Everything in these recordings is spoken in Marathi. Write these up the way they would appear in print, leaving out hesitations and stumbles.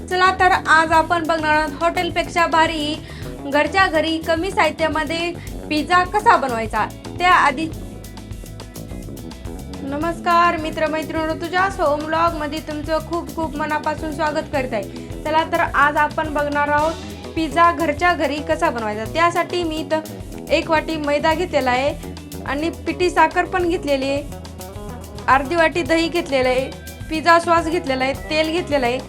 चला तर आज आपण बघणार आहोत हॉटेलपेक्षा भारी घरच्या घरी कमी साहित्यामध्ये पिझ्झा कसा बनवायचा। त्याआधी नमस्कार मित्रमैत्रिणींनो, तुझ्या होम व्लॉग मध्ये तुमचं खूप खूप मनापासून स्वागत करत आहे। चला तर आज आपण बघणार आहोत पिझ्झा घरच्या घरी कसा बनवायचा। त्यासाठी मी इथं 1 वाटी मैदा घेतलेला आहे आणि पिठी साखर पण घेतलेली आहे, अर्धी वाटी दही घेतलेलं आहे, पिझ्झा सॉस घेतलेला आहे, तेल घेतलेलं आहे,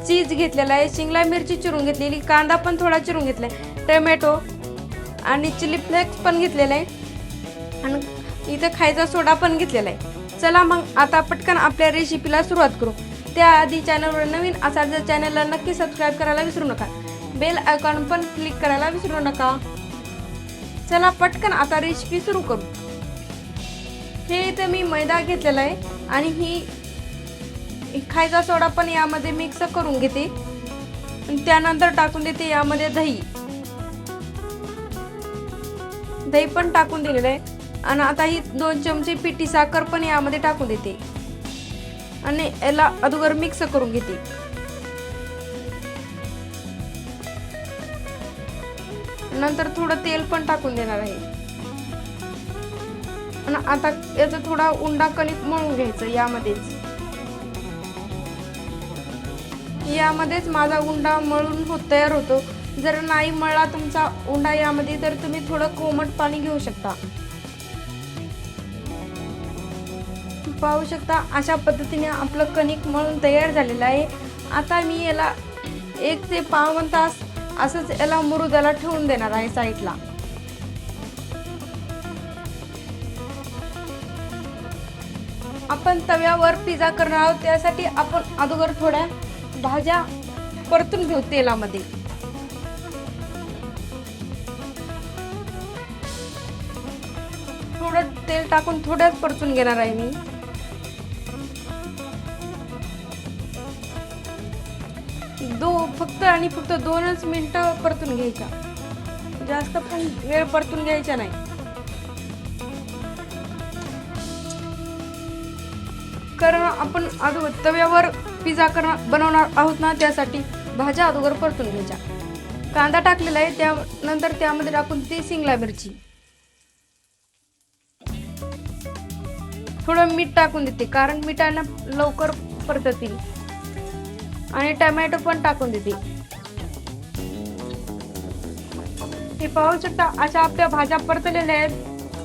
चीज घेतलेला आहे, शिमला मिरची चिरून घेतलेली, कांदा पण थोडा चिरून घेतलाय, टोमॅटो आणि चिली फ्लेक्स पण घेतलेला आहे आणि इथं खायचा सोडा पण घेतलेला आहे। चला मग आता पटकन आपल्या रेसिपीला सुरुवात करू। त्याआधी चॅनलवर नवीन असाल तर चॅनलला नक्की सबस्क्राईब करायला विसरू नका, बेल आयकॉन पण क्लिक करायला विसरू नका। चला पटकन आता रेसिपी सुरू करू। हे इथे मी मैदा घेतलेला आहे आणि ही खायचा सोडा पण यामध्ये मिक्स करून घेते आणि त्यानंतर टाकून देते यामध्ये दही पण टाकून दिलेलं आहे आणि आता ही 2 चमचे पिठी साखर पण यामध्ये टाकून देते आणि याला अगोदर मिक्स करून घेते। नंतर थोडं तेल पण टाकून देणार आहे आणि आता याचा थोडा उंडा कणिक मळून घ्यायचं। यामध्येच माझा उंडा मळून तयार होतो। जर नाही मळला तुमचा उंडा यामध्ये तर तुम्ही थोडं कोमट पाणी घेऊ शकता। पाहू शकता अशा पद्धतीने आपलं कणिक मळून तयार झालेलं आहे। आता मी याला 1 ते पाऊण तास असंच याला मुरुदाला ठेवून देणार आहे साईडला। आपण तव्यावर पिझ्झा करणार आहोत, त्यासाठी आपण अगोदर थोड्या भाज्या परतून घेऊ तेलामध्ये। थोडं तेल टाकून थोड्याच परतून घेणार आहे मी। फक्त 2च मिनिटं परतून घ्यायच्या, जास्त पण वेळ परतून घ्यायचा नाही। कारण आपण अगोदर तव्यावर पिझ्झा बनवणार आहोत ना, त्यासाठी भाज्या अगोदर परतून घ्यायच्या। कांदा टाकलेला आहे, त्यानंतर त्यामध्ये टाकून ती शिमला मिरची, थोडं मीठ टाकून देते कारण मिठानं लवकर परततील आणि टोमॅटो पण टाकून देते। हे पाहू शकता अशा आपल्या भाज्या परतलेल्या आहेत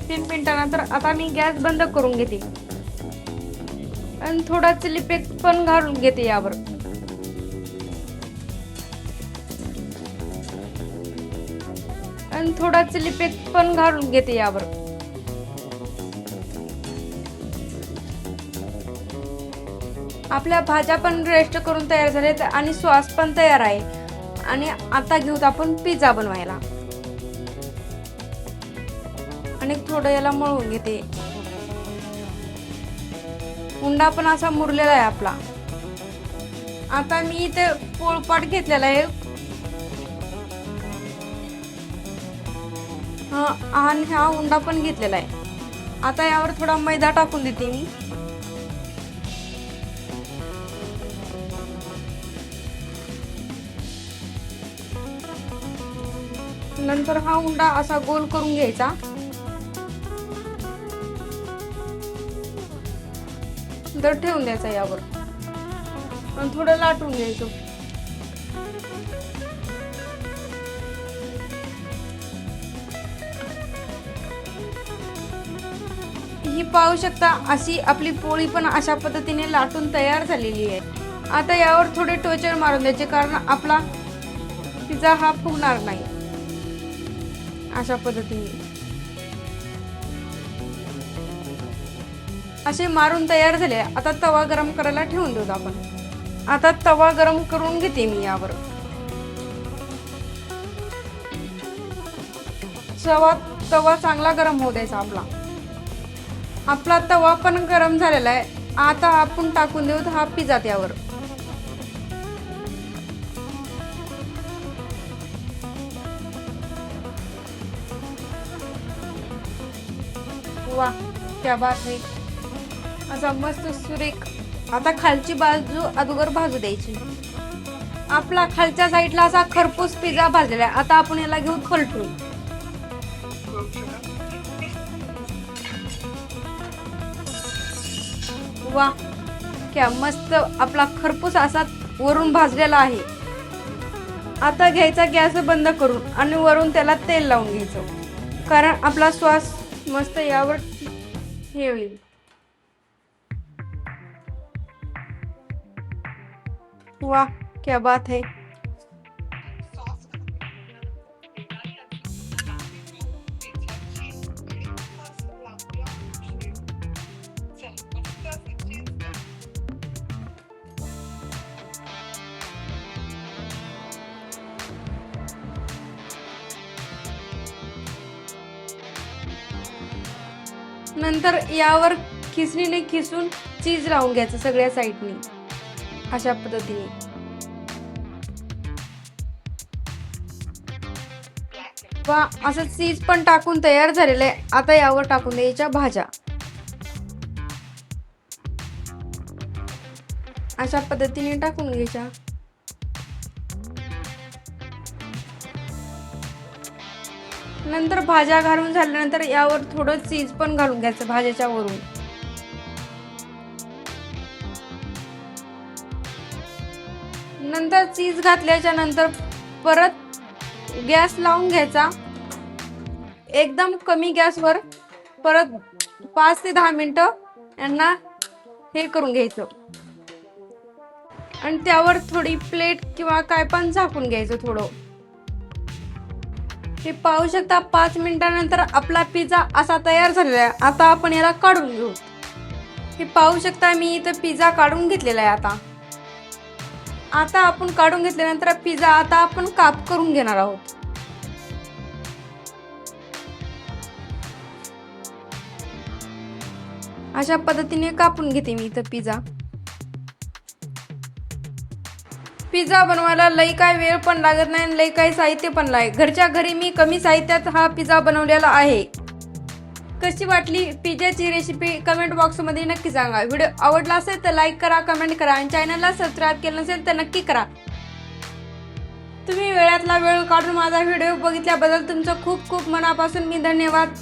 3 मिनिटानंतर। आता मी गॅस बंद करून घेते आणि थोडा चिली फ्लेक्स पण घालून घेते यावर आपल्या भाज्या पण रेस्ट करून तयार झाल्यात आणि सॉस पण तयार आहे आणि आता घेऊत आपण पिझ्झा बनवायला आणि थोडं याला मळून घेते। उंडा पण असा मुरलेला आहे आपला। आता मी इथे पोळपाट घेतलेला आहे आणि हा उंडा पण घेतलेला आहे। आता यावर थोडा मैदा टाकून देते मी। नंतर हा उंडा असा गोल करून घ्यायचा तर ठेवून द्यायचा यावर आणि थोडं लाटून घ्यायचं। ही पाहू शकता अशी आपली पोळी पण अशा पद्धतीने लाटून तयार झालेली आहे। आता यावर थोडे टोचर मारून द्यायचे कारण आपला पिझ्झा हा फुगणार नाही। अशा पद्धतीने असे मारून तयार झाले। आता तवा गरम करायला ठेवून देऊ आपण। आता तवा गरम करून घेते मी यावर। तवा चांगला गरम होऊ द्यायचा आपला तवा पण गरम झालेला आहे। आता आपण टाकून देऊ हा पिझ्झा त्यावर। वाह क्या बात है, असा मस्त सुरेख। आता खालची बाजू अगोदर भाजू द्यायची आपला खालच्या साईडला असा खरपूस पिझ्झा भाजलेला आहे. आता आपण याला घेऊ पलटून. वा, क्या मस्त आपला खरपूस असा वरून भाजलेला आहे. आता घ्यायचा गॅस बंद करून आणि वरून त्याला तेल लावून घ्यायचं, कारण आपला श्वास मस्त यावर हे होईल. वाह, क्या बात है. नंतर यावर खिसणीने खिसून चीज लावून घ्यायचं सगळ्या साईडनी अशा पद्धतीने. वा, असं चीज पण टाकून तयार झालेलं आहे. आता यावर टाकून द्यायच्या भाज्या अशा पद्धतीने टाकून घ्यायच्या. नंतर भाज्या घालून झाल्यानंतर यावर थोडं चीज पण घालून घ्यायचं भाज्याच्या वरून. नंतर चीज घातल्याच्या नंतर परत गॅस लावून घ्यायचा एकदम कमी गॅसवर. परत 5 ते 10 मिनिटं यांना हे करून घ्यायचं आणि त्यावर थोडी प्लेट किंवा काय पण झाकून घ्यायचं थोडं. हे पाहू शकता 5 मिनिटानंतर आपला पिझ्झा असा तयार झालेला आहे. आता आपण याला काढून घेऊ. हे पाहू शकता मी इथं पिझ्झा काढून घेतलेला आहे. आता आपण काढून घेतल्यानंतर पिझ्झा आता आपण काप करून घेणार आहोत. अशा पद्धतीने कापून घेते मी इथं पिझ्झा. पिझ्झा बनवायला लई काय वेळ पण लागत नाही आणि लई काय साहित्य पण लागेल. घरच्या घरी मी कमी साहित्यात हा पिझ्झा बनवलेला आहे. कशी वाटली पिझ्झाची रेसिपी कमेंट बॉक्समध्ये नक्की सांगा. व्हिडिओ आवडला असेल तर लाईक करा, कमेंट करा आणि चॅनलला सबस्क्राईब केलं नसेल तर नक्की करा. तुम्ही वेळातला वेळ काढून माझा व्हिडिओ बघितल्याबद्दल तुमचं खूप खूप मनापासून मी धन्यवाद.